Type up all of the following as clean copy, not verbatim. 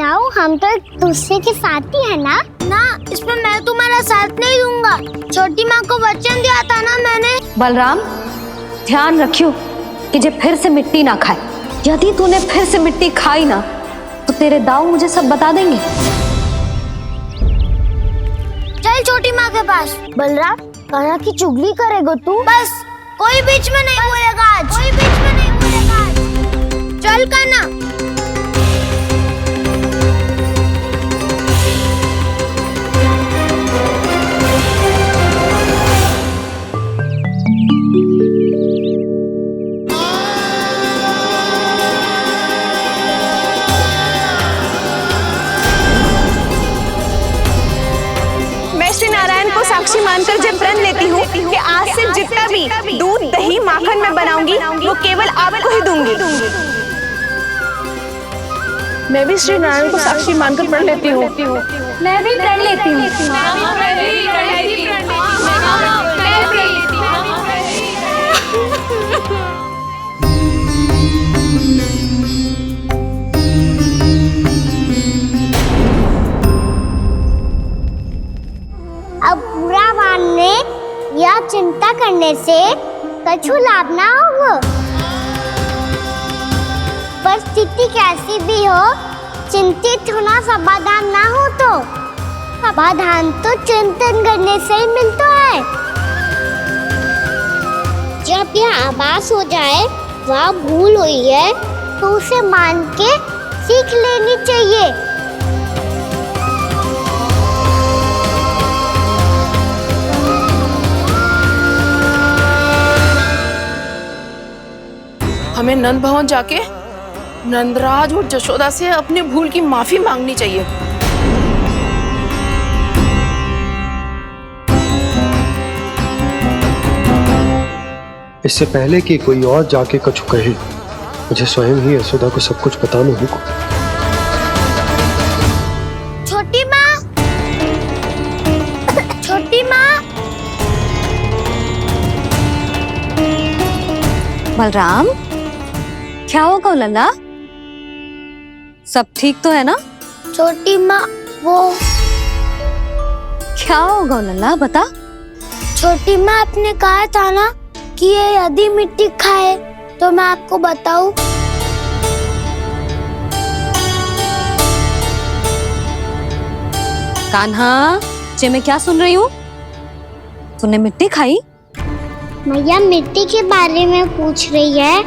बताओ, हम तो एक दूसरे के साथी है ना। ना, इसमें मैं तुम्हारा साथ नहीं दूंगा। छोटी माँ को वचन दिया था ना मैंने। बलराम, ध्यान रखियो कि जे फिर से मिट्टी ना खाए। यदि तूने फिर से मिट्टी खाई ना तो तेरे दाऊ मुझे सब बता देंगे। चल छोटी माँ के पास। बलराम, कान्हा की चुगली करेगा तू? बस, कोई बीच में नहीं बोलेगा आज। कोई बीच में नहीं बोलेगा आज। चल कान्हा। साक्षी मानकर जब प्रण लेती हूँ कि आज से जितना भी दूध दही माखन मैं बनाऊंगी वो केवल आपको ही दूंगी। मैं भी श्री नारायण को साक्षी मानकर प्रण लेती हूँ। मैं भी प्रण लेती हूँ। अब बुरा मानने या चिंता करने से कछु लाभ ना होगा। परिस्थिति कैसी भी हो, चिंतित होना समाधान ना हो तो समाधान तो चिंतन करने से ही मिलता है। जब यह आभास हो जाए वह भूल हुई है तो उसे मान के सीख लेनी चाहिए। हमें नंद भवन जाके नंदराज और जशोदा से अपनी भूल की माफी मांगनी चाहिए। इससे पहले कि कोई और जाके कछु कहे, मुझे स्वयं ही यशोदा को सब कुछ बताना होगा। छोटी माँ, छोटी माँ। बलराम, क्या होगा लल्ला? सब ठीक तो है ना? छोटी माँ, वो क्या होगा लल्ला, बता। छोटी माँ, आपने कहा था ना कि ये यदि मिट्टी खाए तो मैं आपको बताऊं। कान्हा, जे मैं क्या सुन रही हूँ? तूने मिट्टी खाई? मैया मिट्टी के बारे में पूछ रही है,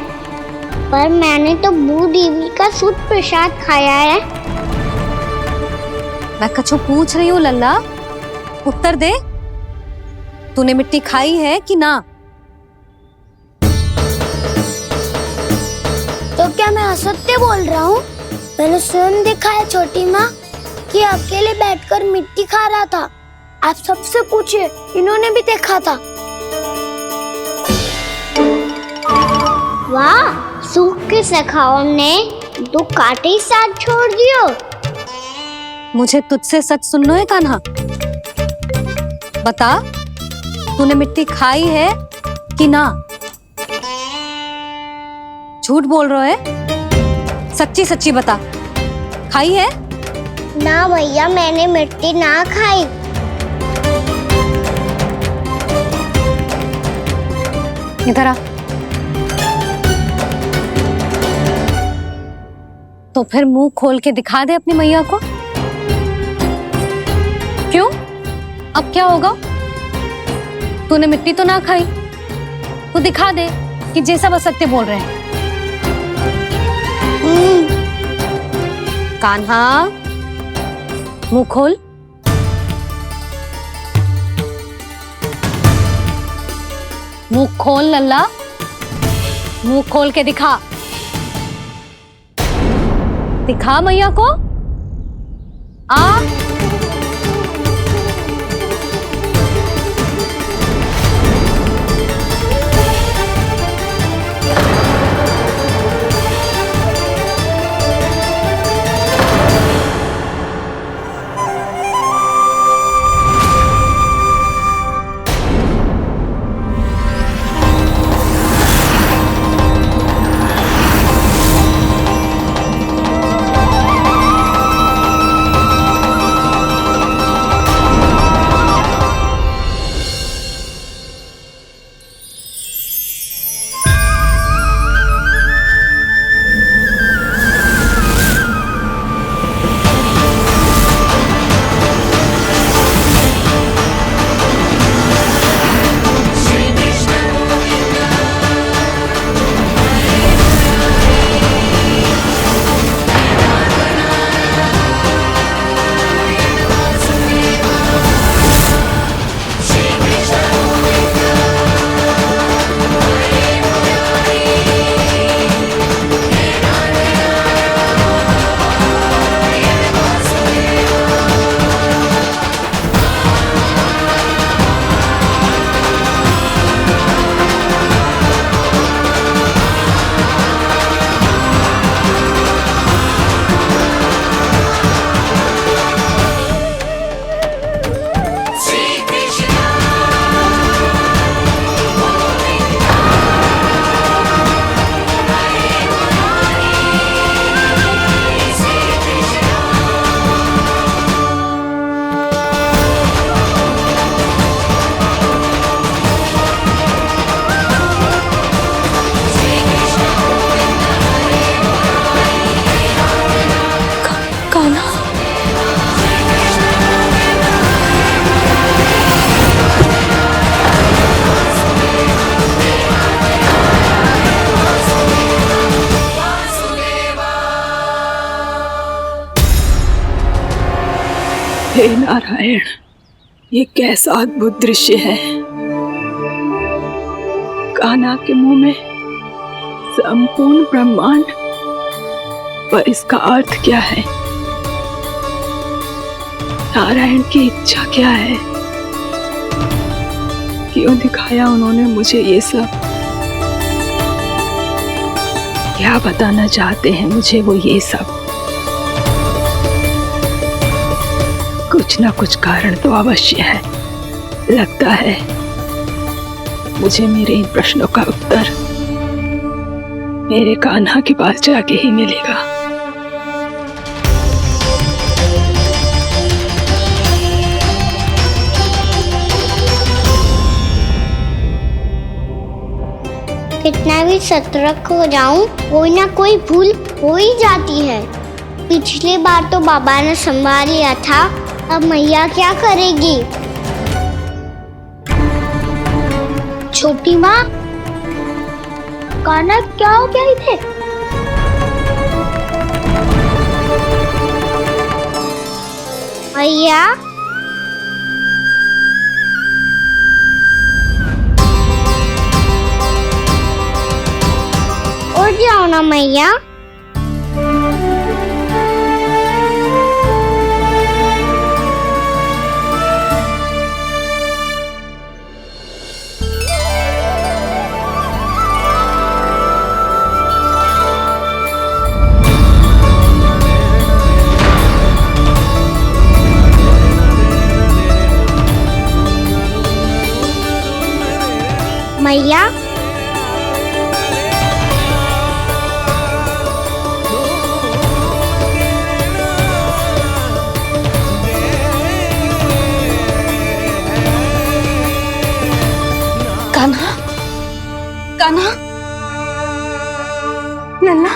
पर मैंने तो भू देवी का शुद्ध प्रसाद खाया है। मैं कछु पूछ रही हूँ लल्ला, उत्तर दे। तूने मिट्टी खाई है कि ना? तो क्या मैं असत्य बोल रहा हूँ? मैंने स्वयं देखा है छोटी माँ कि अकेले बैठकर मिट्टी खा रहा था। आप सबसे पूछिए, इन्होंने भी देखा था। वाह, सूख के सखाओं ने दो कांटे ही साथ छोड़ दियो। मुझे तुझसे सच सुनना है कान्हा। बता, तूने मिट्टी खाई है कि ना? झूठ बोल रहा है, सच्ची सच्ची बता, खाई है? ना भैया, मैंने मिट्टी ना खाई। इधर आ। तो फिर मुंह खोल के दिखा दे अपनी मैया को। क्यों? अब क्या होगा? तूने मिट्टी तो ना खाई, तो दिखा दे कि जैसा वो सत्य बोल रहे हैं। कान्हा, मुंह खोल। मुंह खोल लल्ला, मुंह खोल के दिखा। दिखा मैया को। आ हे नारायण, ये कैसा अद्भुत दृश्य है। कान्हा के मुंह में संपूर्ण ब्रह्मांड, पर इसका अर्थ क्या है? नारायण की इच्छा क्या है? क्यों दिखाया उन्होंने मुझे ये सब? क्या बताना चाहते हैं मुझे वो ये सब? कुछ ना कुछ कारण तो अवश्य है। लगता है मुझे मेरे इन प्रश्नों का उत्तर मेरे कान्हा के पास जाके ही मिलेगा। कितना भी सतर्क हो जाऊं, कोई ना कोई भूल हो ही जाती है। पिछली बार तो बाबा ने संभाल लिया था, अब मैया क्या करेगी? छोटी माँ, कान्हा क्या हो गया इधर? मैया, उठ जाओ ना मैया। मैया, कान्हा, कान्हा, लल्ला।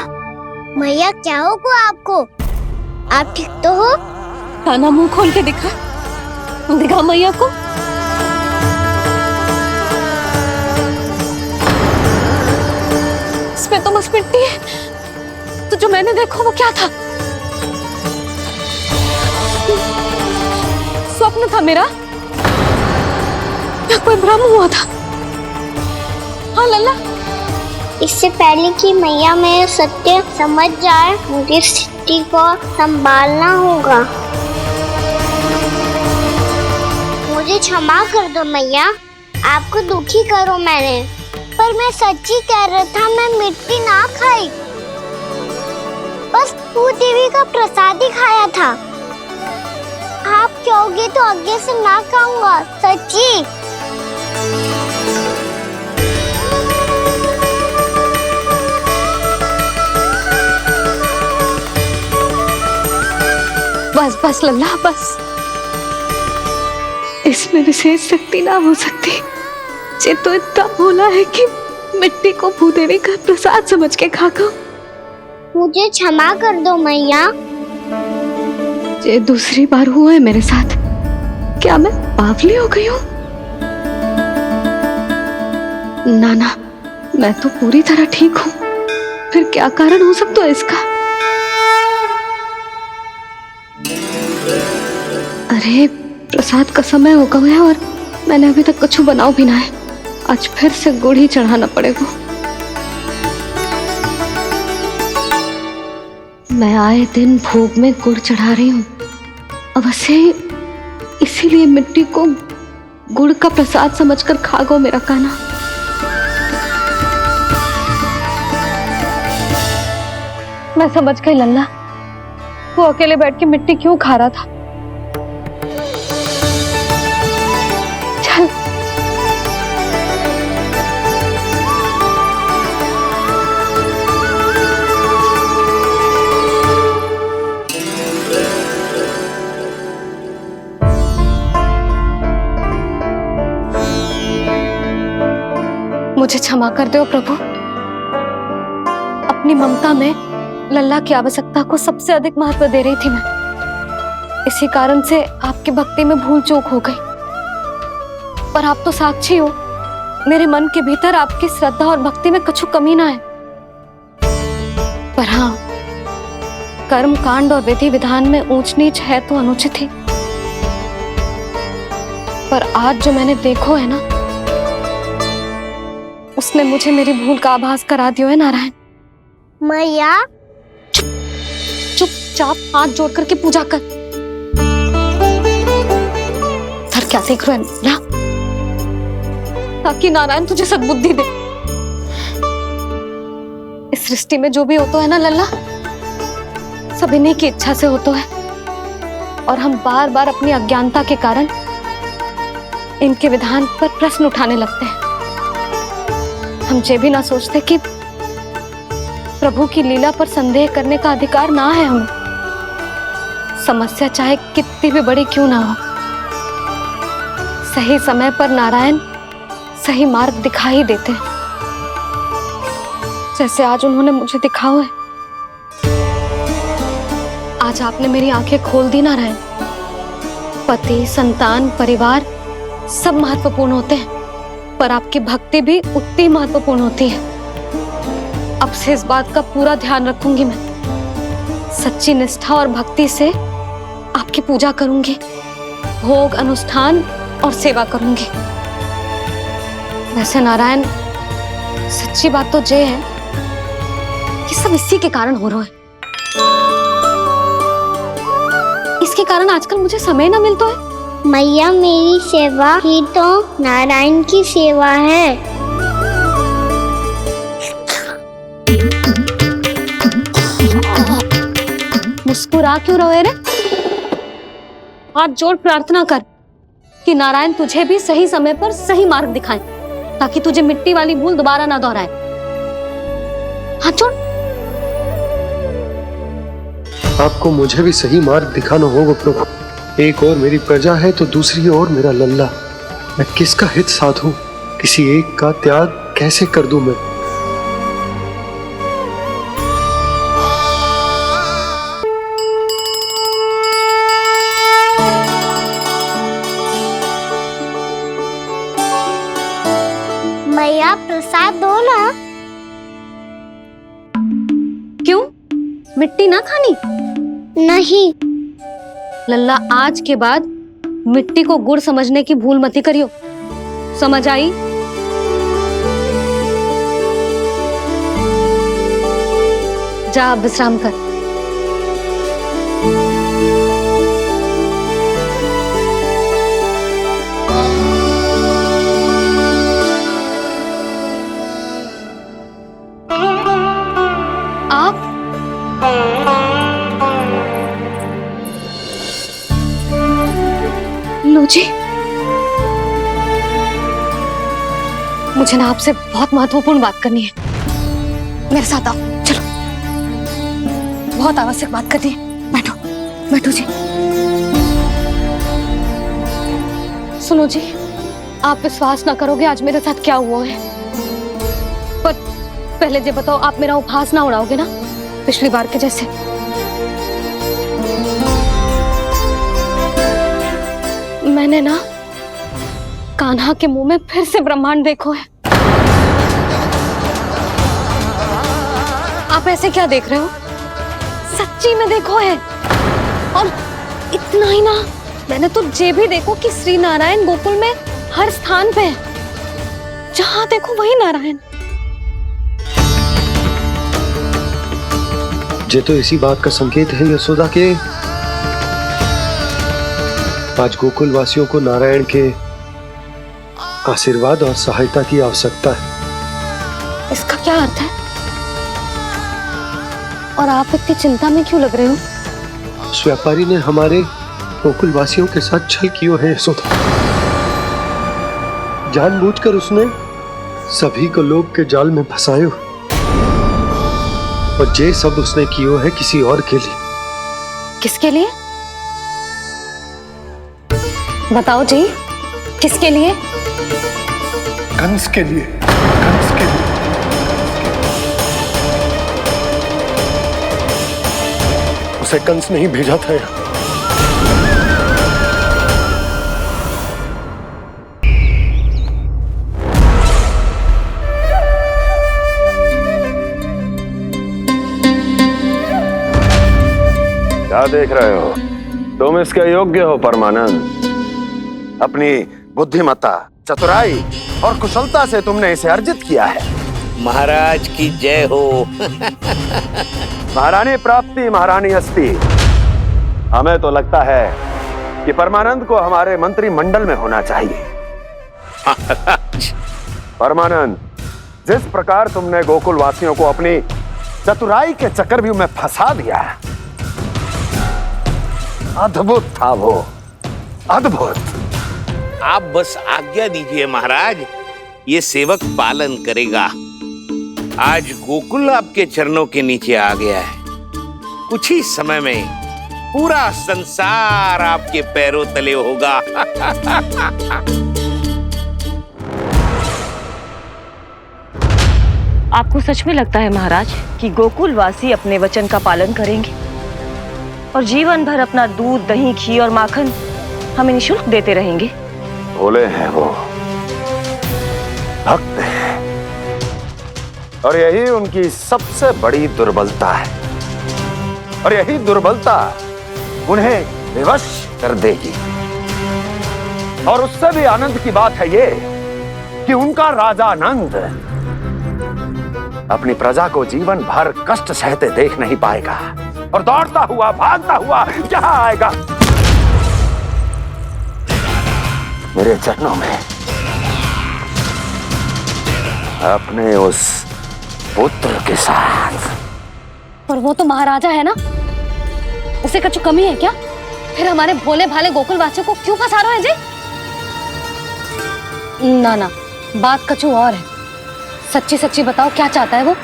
मैया क्या होगा आपको? आप ठीक तो हो? कान्हा, मुंह खोल के दिखा, दिखा मैया को। इसमें तो बस मिट्टी है। तो जो मैंने देखा वो क्या था? स्वप्न था मेरा या कोई भ्रम हुआ था? हाँ लल्ला। इससे पहले कि मैया में सत्य समझ जाए, मुझे स्थिति को संभालना होगा। मुझे क्षमा कर दो मैया, आपको दुखी करो मैंने, पर मैं सच्ची कह रहा था। मैं मिट्टी ना खाई, बस तू देवी का प्रसाद ही खाया था। आप कहोगे तो आगे से ना खाऊंगा, सच्ची। बस बस लल्ला, बस। इसमें विशेष शक्ति ना हो सकती। ये तो इतना भोला है कि मिट्टी को भूदेवी का प्रसाद समझ के खागा। मुझे क्षमा कर दो मैया। ये दूसरी बार हुआ है मेरे साथ। क्या मैं बावली हो गई हूँ? ना ना, मैं तो पूरी तरह ठीक हूँ। फिर क्या कारण हो सकता है इसका? अरे प्रसाद का समय हो गया है और मैंने अभी तक कुछ बनाओ भी ना है। आज फिर से गुड़ ही चढ़ाना पड़ेगा। मैं आए दिन भोग में गुड़ चढ़ा रही हूँ, अवश्य इसीलिए मिट्टी को गुड़ का प्रसाद समझकर खा गो मेरा कान्हा। मैं समझ गई लल्ला, वो अकेले बैठ के मिट्टी क्यों खा रहा था। चल मुझे क्षमा कर दो प्रभु। अपनी ममता में लल्ला की आवश्यकता को सबसे अधिक महत्व दे रही थी मैं। इसी कारण से आपकी भक्ति में भूल चूक हो गई। पर आप तो साक्षी हो, मेरे मन के भीतर आपकी श्रद्धा और भक्ति में कुछ कमी ना है। पर हाँ, कर्म कांड और विधि विधान में ऊंच नीच है तो अनुचित ही। पर आज जो मैंने देखो है ना, उसने मुझे मेरी भूल का आभास करा दियो है नारायण। मैया चुपचाप हाथ जोड़ करके पूजा कर। सर क्या देख रहे हैं ना, ताकि नारायण तुझे सद्बुद्धि दे। इस सृष्टि में जो भी होता है ना लल्ला, सब इन्हीं की इच्छा से होता है, और हम बार बार अपनी अज्ञानता के कारण इनके विधान पर प्रश्न उठाने लगते हैं। हम ये भी ना सोचते कि प्रभु की लीला पर संदेह करने का अधिकार ना है हमें। समस्या चाहे कितनी भी बड़ी क्यों ना हो, सही समय पर नारायण सही मार्ग दिखा ही देते हैं, जैसे आज उन्होंने मुझे दिखाओ है। आज आपने मेरी आंखें खोल दी नारायण। पति, संतान, परिवार सब महत्वपूर्ण होते हैं, पर आपकी भक्ति भी उतनी महत्वपूर्ण होती है। अब से इस बात का पूरा ध्यान रखूंगी मैं। सच्ची निष्ठा और भक्ति से आपकी पूजा करूंगी, भोग, अनुष्ठान और सेवा करूंगी। वैसे नारायण, सच्ची बात तो ये है कि सब इसी के कारण हो रहा है। इसके कारण आजकल मुझे समय ना मिलता है। मैया, मेरी सेवा ही तो नारायण की सेवा है। मुस्कुरा क्यों रहे रे? हाथ जोड़ प्रार्थना कर कि नारायण तुझे भी सही समय पर सही मार्ग दिखाएं, ताकि तुझे मिट्टी वाली भूल दोबारा ना दोहराए। हाथ जोड़। आपको मुझे भी सही मार्ग दिखाना होगा प्रभु। एक और मेरी प्रजा है तो दूसरी ओर मेरा लल्ला। मैं किसका हित साधूं? किसी एक का त्याग कैसे कर दूं मैं? मैया, प्रसाद दो ना। क्यों? मिट्टी ना खानी? नहीं। लल्ला, आज के बाद मिट्टी को गुड़ समझने की भूल मत करियो। समझ आई? जा अब विश्राम कर। आप लो जी, मुझे ना आपसे बहुत महत्वपूर्ण बात करनी है। मेरे साथ आओ, चलो। बहुत आवश्यक बात करनी है। बैठो, बैठो जी। सुनो जी, आप विश्वास ना करोगे आज मेरे साथ क्या हुआ है। पर पहले ये बताओ, आप मेरा उपहास ना उड़ाओगे ना, पिछली बार के जैसे? मैंने ना कान्हा के मुंह में फिर से ब्रह्मांड देखो है। आप ऐसे क्या देख रहे हो? सच्ची में देखो है। और इतना ही ना, मैंने तो ये भी देखो कि श्री नारायण गोकुल में हर स्थान पे है। जहां देखो वही नारायण। ये तो इसी बात का संकेत है यशोदा के आज गोकुल वासियों को नारायण के आशीर्वाद और सहायता की आवश्यकता है। इसका क्या अर्थ है? और आप इतनी चिंता में क्यों लग रहे हो? उस व्यापारी ने हमारे गोकुल वासियों के साथ छल कियो है यशोदा। जानबूझकर उसने सभी को लोभ के जाल में फंसायो, और ये सब उसने कियो है किसी और के लिए। किसके लिए? बताओ जी, किसके लिए? कंस के लिए। कंस के लिए। उसे कंस नहीं भेजा था यहाँ। क्या देख रहे हो? तुम इसके योग्य हो परमानंद। अपनी बुद्धिमत्ता, चतुराई और कुशलता से तुमने इसे अर्जित किया है। महाराज की जय हो। महारानी प्राप्ति महारानी अस्ति। हमें तो लगता है कि परमानंद को हमारे मंत्रिमंडल में होना चाहिए। परमानंद, जिस प्रकार तुमने गोकुल वासियों को अपनी चतुराई के चक्रव्यूह में फंसा दिया, अद्भुत था वो, अद्भुत। आप बस आज्ञा दीजिए महाराज, ये सेवक पालन करेगा। आज गोकुल आपके चरणों के नीचे आ गया है। कुछ ही समय में पूरा संसार आपके पैरों तले होगा। आपको सच में लगता है महाराज कि गोकुलवासी अपने वचन का पालन करेंगे और जीवन भर अपना दूध, दही, घी और माखन हमें निःशुल्क देते रहेंगे? भोले हैं वो, भक्त हैं, और यही उनकी सबसे बड़ी दुर्बलता है। और यही दुर्बलता उन्हें विवश कर देगी। और उससे भी आनंद की बात है ये कि उनका राजा नंद अपनी प्रजा को जीवन भर कष्ट सहते देख नहीं पाएगा और दौड़ता हुआ, भागता हुआ यहां आएगा मेरे चरणों में, अपने उस पुत्र के साथ। पर वो तो महाराजा है ना, उसे कछु कमी है क्या? फिर हमारे भोले भाले गोकुल वासियों को क्यों फंसा रहे हैं जी? ना ना, बात कछु और है। सच्ची सच्ची बताओ, क्या चाहता है वो?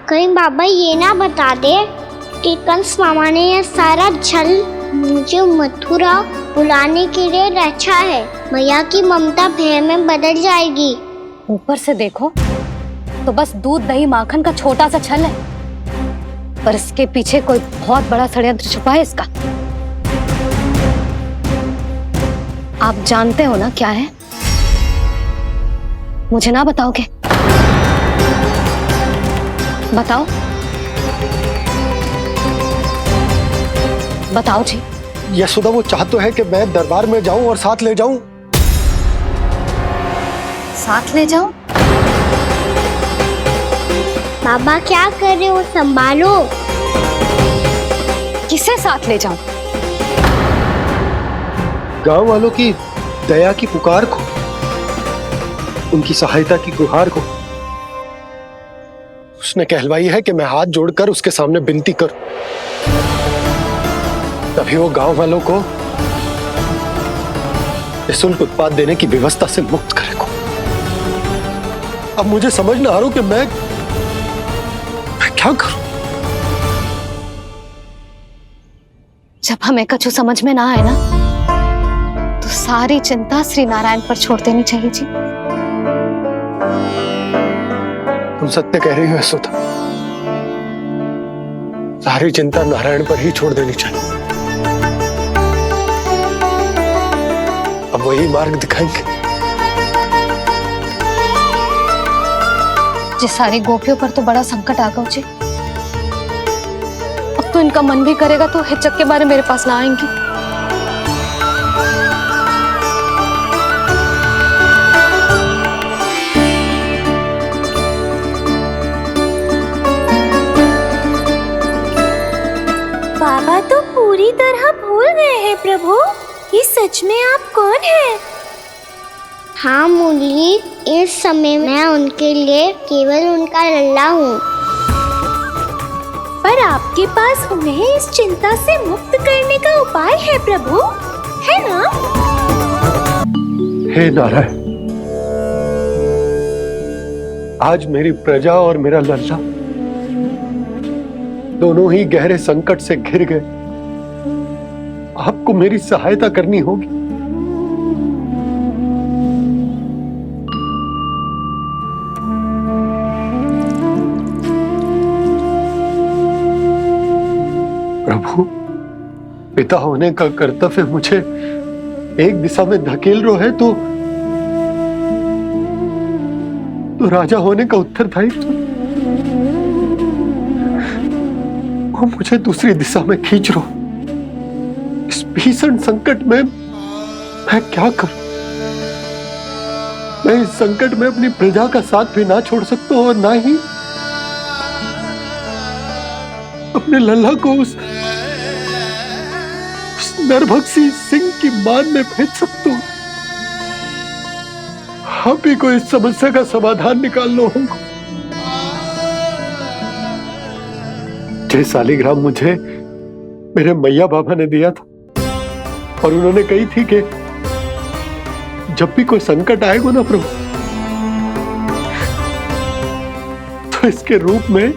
कहीं बाबा ये ना बता दे कि कंस मामा ने यह सारा छल मुझे मथुरा बुलाने के लिए रचा है। मैया की ममता भय में बदल जाएगी। ऊपर से देखो तो बस दूध, दही, माखन का छोटा सा छल है, पर इसके पीछे कोई बहुत बड़ा षड्यंत्र छुपा है इसका। आप जानते हो ना क्या है? मुझे ना बताओगे? बताओ बताओ जी। यशोदा, वो चाह तो है कि मैं दरबार में जाऊं और साथ ले जाऊं। साथ ले जाओ? बाबा क्या कर रहे हो, संभालो। किसे साथ ले जाऊं? गांव वालों की दया की पुकार को, उनकी सहायता की गुहार को। उसने कहलवाई है कि मैं हाथ जोड़कर उसके सामने विनती करूं, तभी वो गांव वालों को निःशुल्क उत्पाद देने की व्यवस्था से मुक्त करेगा। अब मुझे समझ ना आ रहा कि मैं क्या करूं। जब हमें कछु समझ में ना आए ना, तो सारी चिंता श्री नारायण पर छोड़ देनी चाहिए जी। तुम सत्य कह रही हो यशोदा, सारी चिंता नारायण पर ही छोड़ देनी चाहिए। अब वही मार्ग दिखाएंगे। जिस सारी गोपियों पर तो बड़ा संकट आ गया जी। अब तो इनका मन भी करेगा तो हिचक के बारे मेरे पास ना आएंगी। बाबा तो पूरी तरह भूल गए हैं प्रभु, ये सच में आप कौन हैं? हाँ मुरली, इस समय मैं उनके लिए केवल उनका लल्ला हूँ। पर आपके पास उन्हें इस चिंता से मुक्त करने का उपाय है प्रभु, है ना? हे नारायण, आज मेरी प्रजा और मेरा लल्ला दोनों ही गहरे संकट से घिर गए। आपको मेरी सहायता करनी होगी। प्रभु, पिता होने का कर्तव्य मुझे एक दिशा में धकेल रहा है तो राजा होने का उत्तरदायित्व वो मुझे दूसरी दिशा में खींच रहा। इस भीषण संकट में मैं क्या करूं? मैं इस संकट में अपनी प्रजा का साथ भी ना छोड़ सकता हूँ और ना ही अपने लल्ला को उस नरभक्षी सिंह की मान में भेज सकता हूँ। आप ही को इस समस्या का समाधान निकालना होगा। जय सालिग्राम मुझे मेरे मैया बाबा ने दिया था और उन्होंने कही थी कि जब भी कोई संकट आएगा ना प्रभु, तो इसके रूप में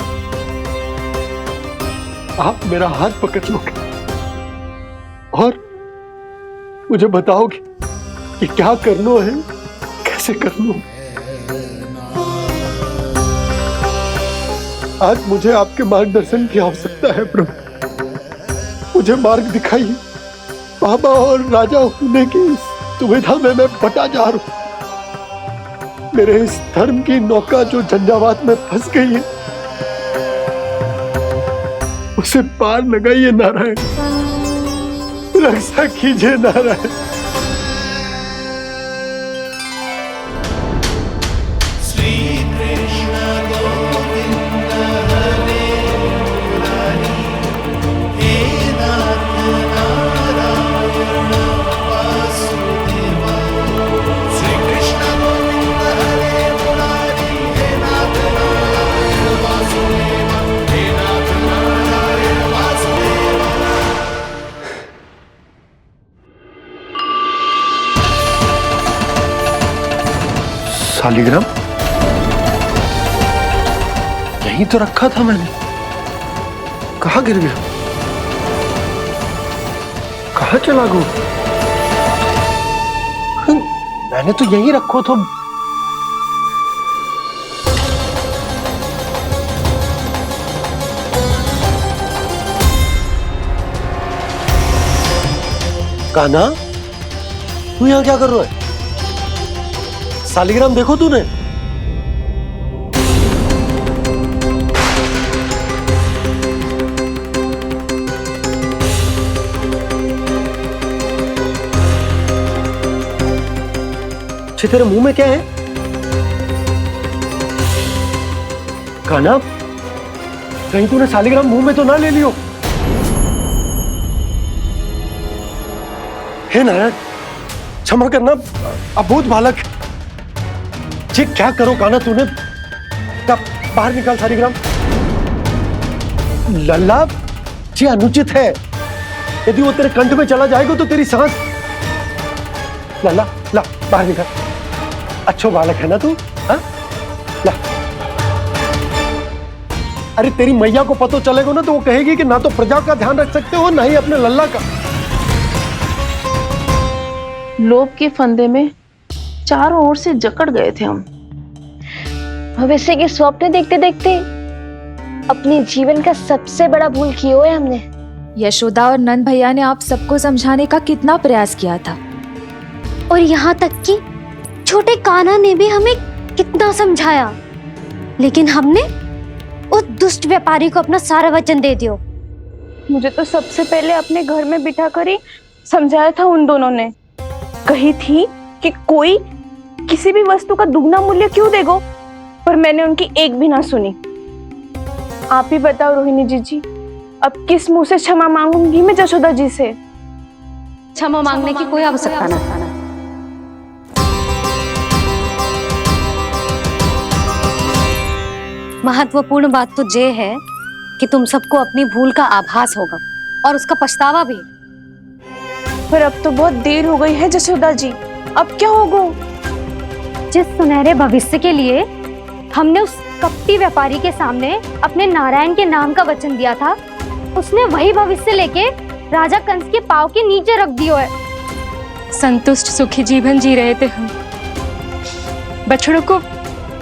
आप मेरा हाथ पकड़ लोगे और मुझे बताओगे कि क्या करना है, कैसे करना है। आज मुझे आपके मार्गदर्शन की आवश्यकता है प्रभु। मुझे मार्ग दिखाइए। बाबा और राजा होने की इस दुविधा में मैं बटा जा रहा हूं। मेरे इस धर्म की नौका जो झंझावात में फंस गई है, उसे पार लगाइए नारायण, रक्षा कीजिए नारायण। सालिग्राम यहीं तो रखा था मैंने, कहाँ गिर गया, कहाँ चला गया? मैंने तो यहीं रखो था। कान्हा, तू यहाँ क्या कर रहा है? सालिग्राम देखो तूने? तेरे मुंह में क्या है? कान्हा, कहीं तूने सालिग्राम मुंह में तो ना ले लियो? हे नारायण, क्षमा करना, अबोध बालक। जी क्या करो कान्हा तूने? क्या बाहर निकाल सालिग्राम। लल्ला जी अनुचित है, यदि वो तेरे कंठ में चला जाएगा तो तेरी सांस। लल्ला ला बाहर निकाल। अच्छो बालक है ना तू? हाँ ला। अरे तेरी मैया को पता चलेगा ना तो वो कहेगी कि ना तो प्रजा का ध्यान रख सकते हो ना ही अपने लल्ला का। लोभ के फंदे में चारों ओर से जकड़ गए थे हम। भविष्य के स्वप्न देखते देखते अपने जीवन का सबसे बड़ा भूल किया है हमने। यशोदा और नंद भैया ने आप सबको समझाने का कितना प्रयास किया था, और यहाँ तक कि छोटे कान्हा ने भी हमें कितना समझाया, लेकिन हमने उस दुष्ट व्यापारी को अपना सारा वचन दे दिया। मुझे तो सबसे पहले अपने घर में बिठा कर ही समझाया था उन दोनों ने। कही थी कि कोई किसी भी वस्तु का दुगना मूल्य क्यों देगो, पर मैंने उनकी एक भी ना सुनी। आप ही बताओ रोहिणी जी, अब किस मुंह से क्षमा मांगूंगी मैं जशोदा जी से? क्षमा मांगने की कोई आवश्यकता नहीं। महत्वपूर्ण बात तो ये है कि तुम सबको अपनी भूल का आभास होगा और उसका पछतावा भी। पर अब तो बहुत देर हो गई है जशोदा जी, अब क्या होगा? जिस सुनहरे भविष्य के लिए हमने उस कपटी व्यापारी के सामने अपने नारायण के नाम का वचन दिया था, उसने वही भविष्य लेके राजा कंस के पांव के नीचे रख दिया है। संतुष्ट सुखी जीवन जी रहे थे हम। बछड़ों को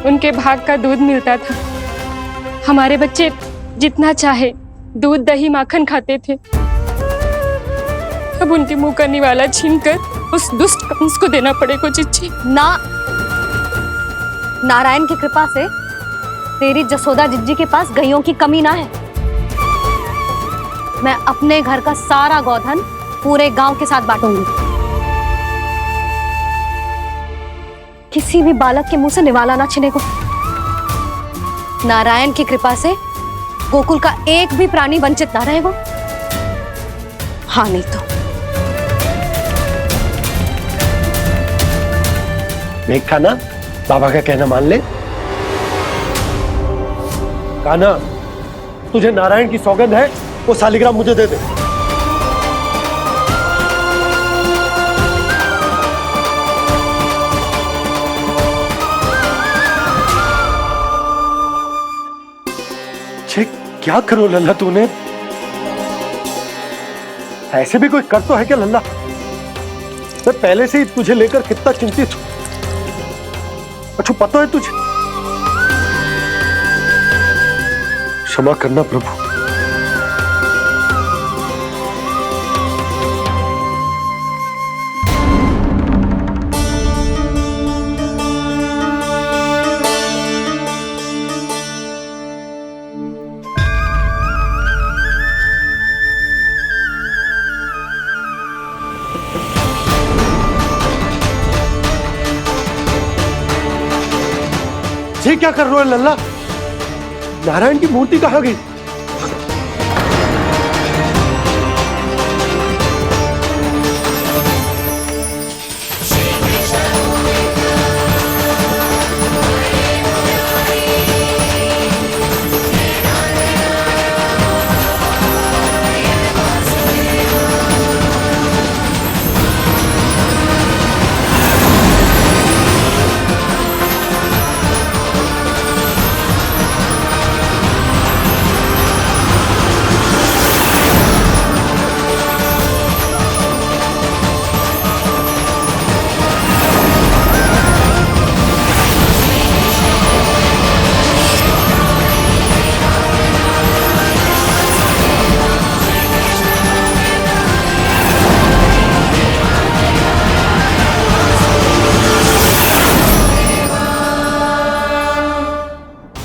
उनके भाग का दूध मिलता था। हमारे बच्चे जितना चाहे दूध दही माखन खाते थे। अब उनके मुंह का निवाला छीनकर उस दुष्ट कंस को देना पड़ेगा चिच्ची। ना, नारायण की कृपा से तेरी जसोदा जिज्जी के पास गायों की कमी ना है। मैं अपने घर का सारा गोधन पूरे गांव के साथ बांटूंगी। किसी भी बालक के मुंह से निवाला ना छिने को। नारायण की कृपा से गोकुल का एक भी प्राणी वंचित ना रहेगा। हाँ नहीं तो देख कान्हा, बाबा का कहना मान ले। कान्हा, तुझे नारायण की सौगंध है, वो शालिग्राम मुझे दे दे। छे, क्या करो लल्ला तूने? ऐसे भी कोई कर तो है क्या लल्ला? मैं पहले से ही तुझे लेकर कितना चिंतित हूं। अच्छा पता है तुझे? क्षमा करना प्रभु। ये क्या कर रहे हो लल्ला? नारायण की मूर्ति कहाँ गई?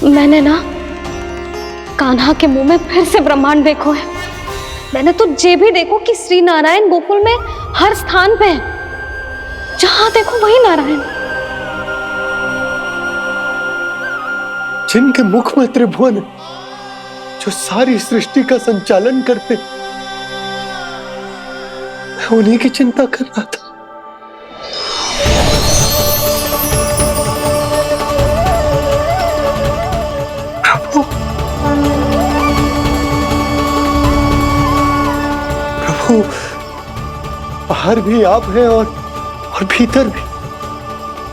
मैंने ना कान्हा के मुंह में फिर से ब्रह्मांड देखो है। मैंने तो ये भी देखो कि श्री नारायण गोकुल में हर स्थान पे है, जहां देखो वही नारायण। जिनके मुख में त्रिभुवन है, जो सारी सृष्टि का संचालन करते, मैं उन्हीं की चिंता कर रहा था। प्रभु, बाहर भी आप हैं और भीतर भी।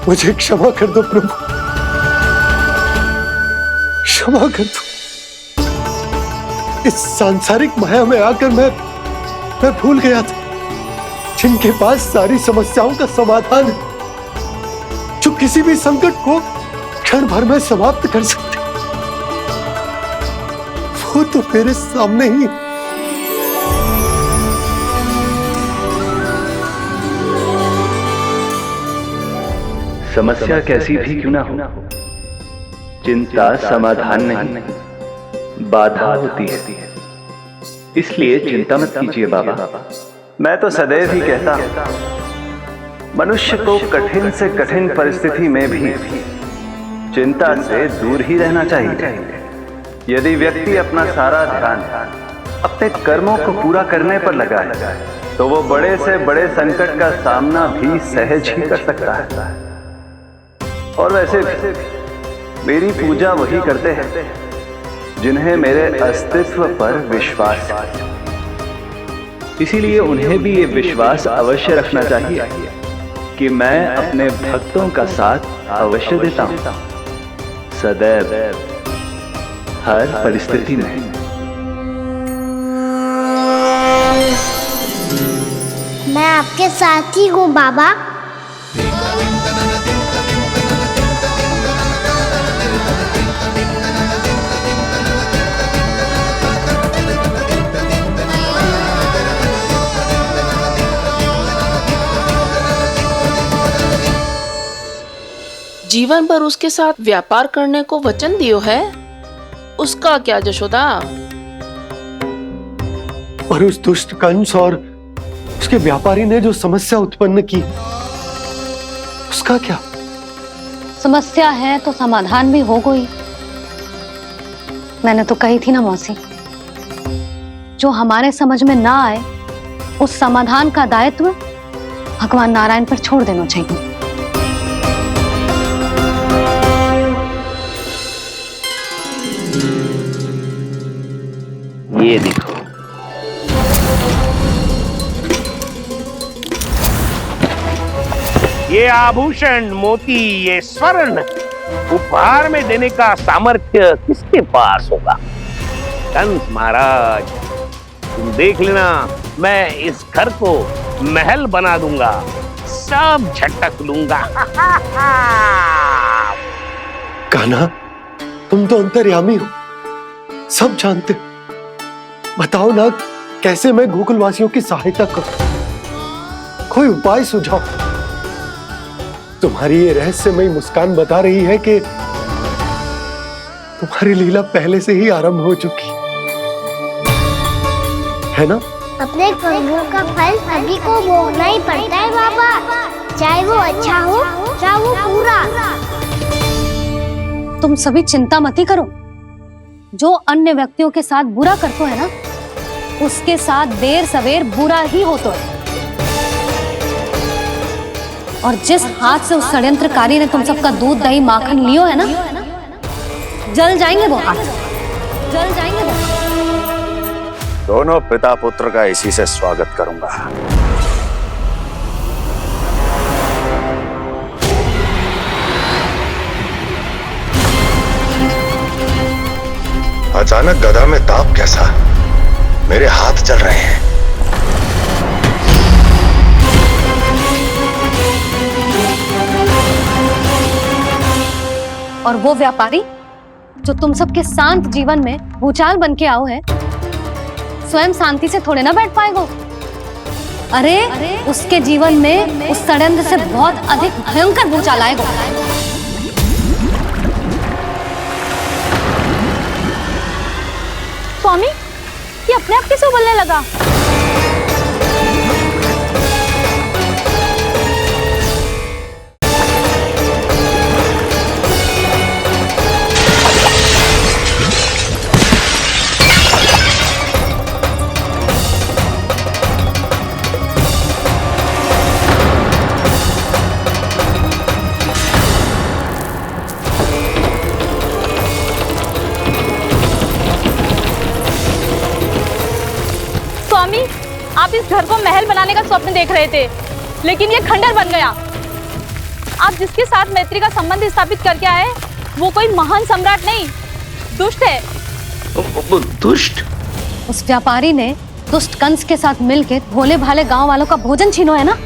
मुझे क्षमा कर दो प्रभु, क्षमा कर दो। इस सांसारिक माया में आकर मैं भूल गया था, जिनके पास सारी समस्याओं का समाधान है, जो किसी भी संकट को क्षण भर में समाप्त कर सकते, वो तो मेरे सामने ही। समस्या कैसी भी क्यों ना हो, चिंता समाधान नहीं, बाधा होती है। इसलिए चिंता मत कीजिए बाबा। मैं तो सदैव ही कहता हूं, मनुष्य को कठिन से कठिन परिस्थिति में भी चिंता से दूर ही रहना चाहिए। यदि व्यक्ति अपना सारा ध्यान अपने कर्मों को पूरा करने पर लगाए, तो वो बड़े से बड़े संकट का सामना भी सहज ही कर सकता है। और वैसे भी मेरी पूजा वही करते हैं जिन्हें मेरे अस्तित्व पर विश्वास है। इसीलिए उन्हें भी ये विश्वास अवश्य रखना चाहिए कि मैं अपने भक्तों का साथ अवश्य देता हूं, सदैव, हर परिस्थिति में। मैं आपके साथ ही हूँ बाबा। जीवन भर उसके साथ व्यापार करने को वचन दियो है, उसका क्या जशोदा? और उस दुष्ट कंस और उसके व्यापारी ने जो समस्या उत्पन्न की, उसका क्या? समस्या है तो समाधान भी होगा ही। मैंने तो कही थी ना मौसी, जो हमारे समझ में ना आए उस समाधान का दायित्व भगवान नारायण पर छोड़ देना चाहिए। ये देखो, ये आभूषण, मोती, ये स्वर्ण उपहार में देने का सामर्थ्य किसके पास होगा? कंस महाराज, तुम देख लेना, मैं इस घर को महल बना दूंगा, सब झटक लूंगा। कान्हा, तुम तो अंतर्यामी हो, सब जानते हो। बताओ ना, कैसे मैं गोकुलवासियों की सहायता करूं? कोई उपाय सुझाओ। तुम्हारी ये रहस्यमयी मुस्कान बता रही है कि तुम्हारी लीला पहले से ही आरंभ हो चुकी है ना? अपने कर्मों का फल सभी को भोगना ही पड़ता है बाबा, चाहे वो अच्छा हो चाहे वो बुरा। तुम सभी चिंता मत ही करो। जो अन्य व्यक्तियों के साथ बुरा करते है ना, उसके साथ देर सवेर बुरा ही होता है। और जिस हाथ से उस षड्यंत्रकारी ने तुम सबका दूध दही माखन लियो है ना, जल जाएंगे वो हाथ, जल जाएंगे वो। दोनों पिता पुत्र का इसी से स्वागत करूंगा। अचानक गदा में ताप कैसा? मेरे हाथ जल रहे हैं। और वो व्यापारी जो तुम सबके शांत जीवन में भूचाल बन के आओ है, स्वयं शांति से थोड़े ना बैठ पाएगा। अरे उसके जीवन में उस षड्यंत्र से बहुत अधिक भयंकर भूचाल आएगा। स्वामी, ये अपने आप कैसे उबलने लगा? आप इस घर को महल बनाने का स्वप्न देख रहे थे, लेकिन ये खंडर बन गया। आप जिसके साथ मैत्री का संबंध स्थापित करके आए, वो कोई महान सम्राट नहीं, दुष्ट है। दुष्ट? उस व्यापारी ने दुष्ट कंस के साथ मिलकर भोले भाले गांव वालों का भोजन छीनो है ना।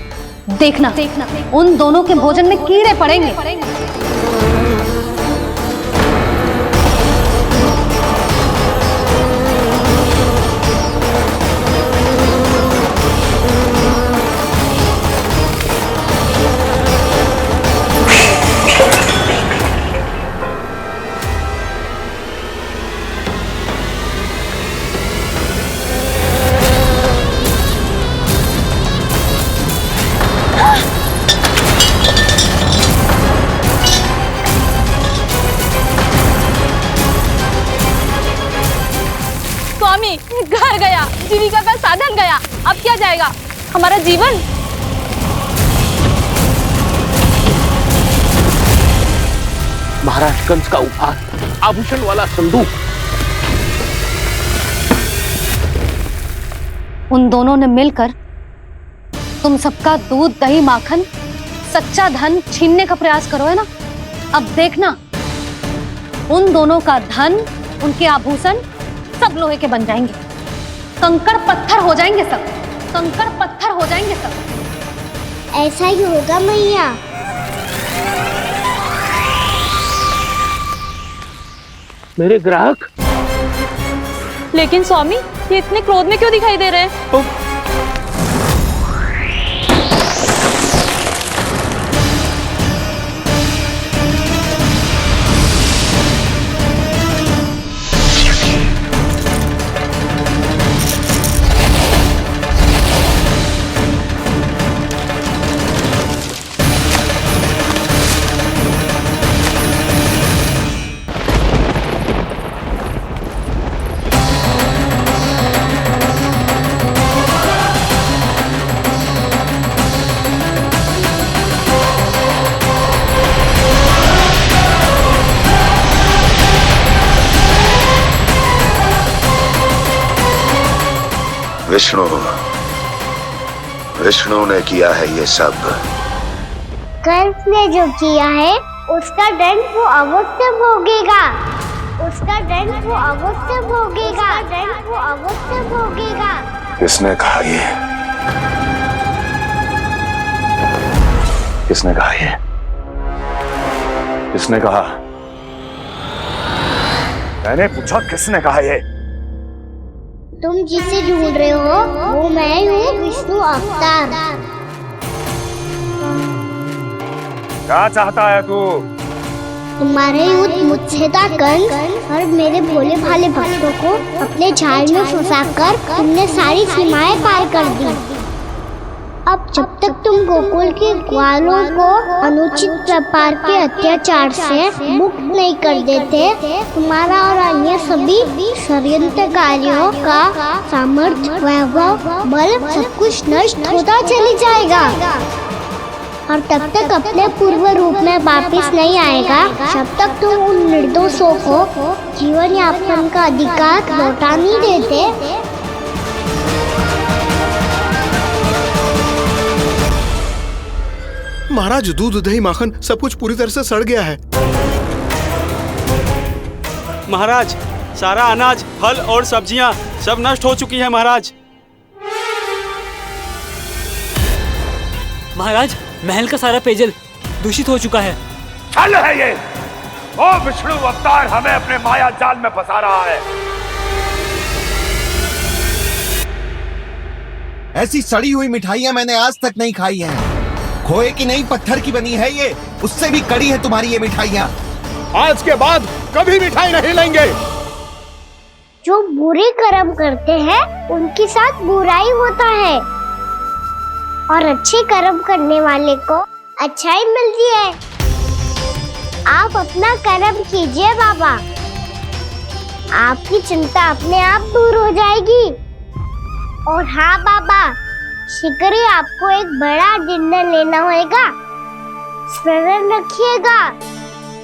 देखना उन दोनों के भोजन में कीड़े पड़ेंगे। घर गया, जीविका का साधन गया, अब क्या जाएगा हमारा जीवन? महाराज कंस का उपहार, आभूषण वाला संदूक। उन दोनों ने मिलकर तुम सबका दूध दही माखन सच्चा धन छीनने का प्रयास करो है ना। अब देखना उन दोनों का धन, उनके आभूषण सब लोहे के बन जाएंगे, कंकड़ पत्थर हो जाएंगे सब, कंकड़ पत्थर हो जाएंगे सब। ऐसा ही होगा मैया। मेरे ग्राहक? लेकिन स्वामी, ये इतने क्रोध में क्यों दिखाई दे रहे हैं? विष्णु ने किया है ये सब। कंस ने जो किया है उसका दंड वो अवश्य भोगेगा। उसका दंड वो अवश्य भोगेगा। दंड वो अवश्य भोगेगा। किसने कहा ये? किसने कहा ये? किसने कहा? मैंने पूछा किसने कहा ये? तुम जिसे ढूंढ रहे हो वो मैं हूँ, विष्णु अवतार। क्या चाहता है तू? तुम्हारे युद्ध मुझसे था कंस, और मेरे भोले भाले भक्तों को अपने जाल में फंसाकर तुमने सारी सीमाएं पार कर दी। अब जब तक तुम गोकुल के ग्वालों को अनुचित प्रकार के अत्याचार से मुक्त नहीं कर देते, तुम्हारा और अन्य सभी षड्यंत्रकारियों का सामर्थ्य, वैभव, बल सब कुछ नष्ट होता चली जाएगा। और तब तक अपने पूर्व रूप में वापस नहीं आएगा जब तक तुम उन निर्दोषों को जीवन यापन का अधिकार लौटा नहीं देते। महाराज, दूध, दही, माखन सब कुछ पूरी तरह से सड़ गया है। महाराज, सारा अनाज, फल और सब्जियां सब नष्ट हो चुकी है महाराज। महाराज, महल का सारा पेयजल दूषित हो चुका है। छल है ये। ओ विष्णु अवतार हमें अपने माया जाल में फंसा रहा है। ऐसी सड़ी हुई मिठाइयां मैंने आज तक नहीं खाई हैं। खोए की नहीं, पत्थर की बनी है ये, उससे भी कड़ी है तुम्हारी ये मिठाइयां। आज के बाद कभी मिठाई नहीं लेंगे। जो बुरे कर्म करते हैं उनके साथ बुराई होता है, और अच्छे कर्म करने वाले को अच्छाई मिलती है। आप अपना कर्म कीजिए बाबा, आपकी चिंता अपने आप दूर हो जाएगी। और हाँ बाबा, शीघ्र ही आपको एक बड़ा डिनर लेना होगा। स्मरण रखिएगा,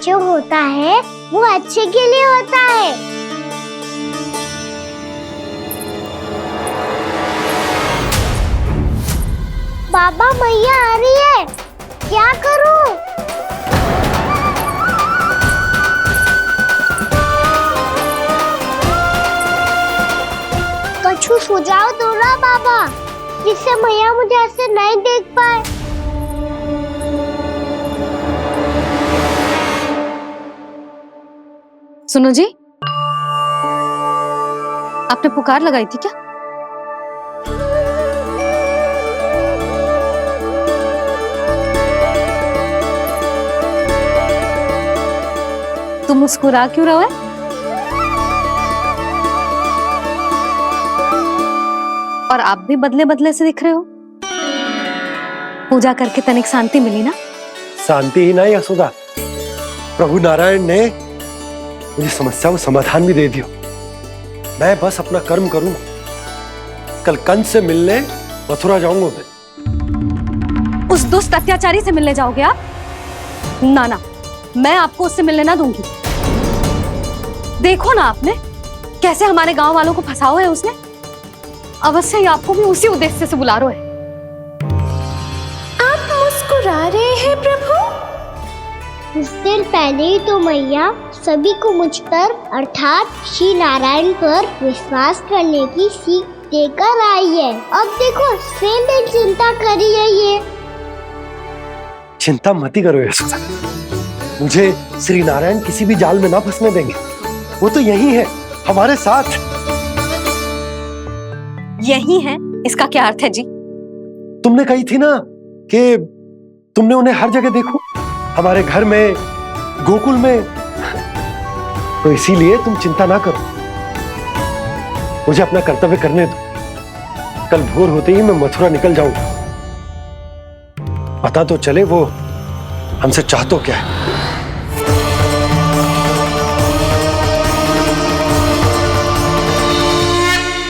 जो होता है वो अच्छे के लिए होता है। बाबा, मैया आ रही है, क्या करूं? कछु सुझाव दो ना बाबा, जिससे मैया मुझे ऐसे नहीं देख पाए। सुनो जी, आपने पुकार लगाई थी क्या? तुम मुस्कुरा क्यों रहे हो? और आप भी बदले बदले से दिख रहे हो। पूजा करके तनिक शांति मिली ना? शांति ही नहीं यशोदा, प्रभु नारायण ने मुझे समस्या को समाधान भी दे दिया। मैं बस अपना कर्म करूंगा। कल कंस से मिलने मथुरा जाऊंगा मैं। उस दुष्ट अत्याचारी से मिलने जाओगे आप? ना ना, मैं आपको उससे मिलने ना दूंगी। देखो ना आपने कैसे हमारे गांव वालों को फंसाओ है उसने। अवश्य ही आपको भी उसी उद्देश्य से बुला रहा है। आप मुस्कुरा रहे हैं प्रभु? कुछ देर पहले ही तो मैया सभी को मुझ पर अर्थात श्री नारायण पर विश्वास करने की सीख देकर आई है। अब देखो स्वयं भी चिंता करी है ये। चिंता मत करो यशोदा, मुझे श्री नारायण किसी भी जाल में ना फंसने देंगे। वो तो यही है हमारे साथ। यही है, इसका क्या अर्थ है जी? तुमने कही थी ना कि तुमने उन्हें हर जगह देखो, हमारे घर में, गोकुल में। तो इसीलिए तुम चिंता ना करो, मुझे अपना कर्तव्य करने दो। कल भोर होते ही मैं मथुरा निकल जाऊंगा। पता तो चले वो हमसे चाहतो क्या है।